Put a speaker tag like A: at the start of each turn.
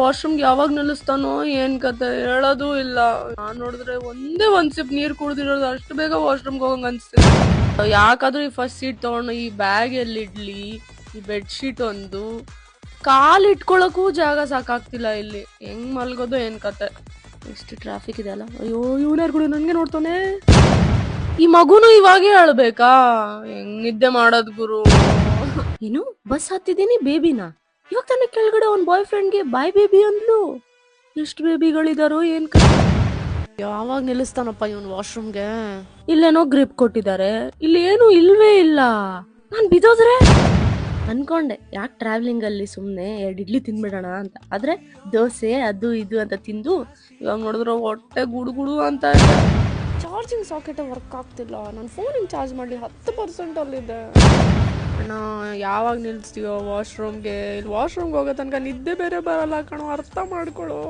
A: ವಾಶ್ರೂಮ್ಗೆ ಯಾವಾಗ ನಿಲ್ಲಿಸ್ತಾನೋ ಏನ್ ಕತೆ ಹೇಳೋದು ಇಲ್ಲ. ನಾನ್ ನೋಡಿದ್ರೆ ಒಂದ್ ಸಿಪ್ ನೀರ್ ಕುಡ್ದಿರೋದು ಅಷ್ಟು ಬೇಗ ವಾಶ್ರೂಮ್ಗೆ ಹೋಗಂಗ್ ಅನ್ಸ್ತಿದೆ. ಯಾಕಾದ್ರೂ ಈ ಫಸ್ಟ್ ಸೀಟ್ ತಗೊಂಡು ಈ ಬ್ಯಾಗ್ ಎಲ್ಲಿ ಇಡ್ಲಿ, ಈ ಬೆಡ್ ಶೀಟ್ ಒಂದು, ಕಾಲ್ ಇಟ್ಕೊಳಕ್ಕೂ ಜಾಗ ಸಾಕಾಗ್ತಿಲ್ಲ ಇಲ್ಲಿ. ಹೆಂಗ್ ಮಲ್ಗೋದು ಏನ್ ಕತೆ. ಎಷ್ಟು ಟ್ರಾಫಿಕ್ ಇದೆ ಅಲ್ಲ. ಅಯ್ಯೋ ಇವ್ನ್ಯಾರ್ಗುಡಿ ನನ್ಗೆ ನೋಡ್ತಾನೆ. ಈ ಮಗುನು ಇವಾಗೇ ಅಳ್ಬೇಕಾ? ಹೆಂಗ್ ನಿದ್ದೆ ಮಾಡೋದ್ ಗುರು. ಏನು ಬಸ್ ಹತ್ತಿದೀನಿ ಬೇಬಿನ, ಇವಾಗ ತಾನೇ ಕೆಳಗಡೆ ಅವ್ನ್ ಬಾಯ್ ಫ್ರೆಂಡ್ಗೆ ಬಾಯ್ ಬೇಬಿ ಅಂದ್ಲು. ಎಷ್ಟು ಬೇಬಿಗಳಿದಾರೋ ಏನ್ ಯಾವಾಗ ನಿಲ್ಲಿಸ್ತಾನಪ್ಪ ಇವನ್ ವಾಶ್ರೂಮ್ಗೆ. ಇಲ್ಲೇನೋ ಗ್ರಿಪ್ ಕೊಟ್ಟಿದ್ದಾರೆ, ಇಲ್ಲಿ ಏನು ಇಲ್ವೇ ಇಲ್ಲ. ನಾನ್ ಬಿದ್ದೋದ್ರೆ ಅನ್ಕೊಂಡೆ ಯಾಕೆ ಟ್ರಾವೆಲಿಂಗ್ ಅಲ್ಲಿ ಸುಮ್ನೆ 2 ಇಡ್ಲಿ ತಿನ್ಬಿಡೋಣ ಅಂತ. ಆದ್ರೆ ದೋಸೆ ಅದು ಇದು ಅಂತ ತಿಂದು ಇವಾಗ ನೋಡಿದ್ರೆ ಹೊಟ್ಟೆ ಗುಡುಗುಡು ಅಂತ ಇದೆ. ಚಾರ್ಜಿಂಗ್ ಸಾಕೆಟ್ ವರ್ಕ್ ಆಗ್ತಿಲ್ಲ. ನನ್ನ ಫೋನಿಂಗ್ ಚಾರ್ಜ್ ಮಾಡಿ 10% ಅಲ್ಲಿದೆ. ಅಣ್ಣ ಯಾವಾಗ ನಿಲ್ಸ್ತೀಯೋ ವಾಶ್ರೂಮ್ಗೆ? ಇಲ್ಲಿ ವಾಶ್ರೂಮ್ಗೆ ಹೋಗೋ ತನಕ ನಿದ್ದೆ ಬೇರೆ ಬರಲ್ಲ ಕಣೋ, ಅರ್ಥ ಮಾಡ್ಕೊಳ್ಳೋ.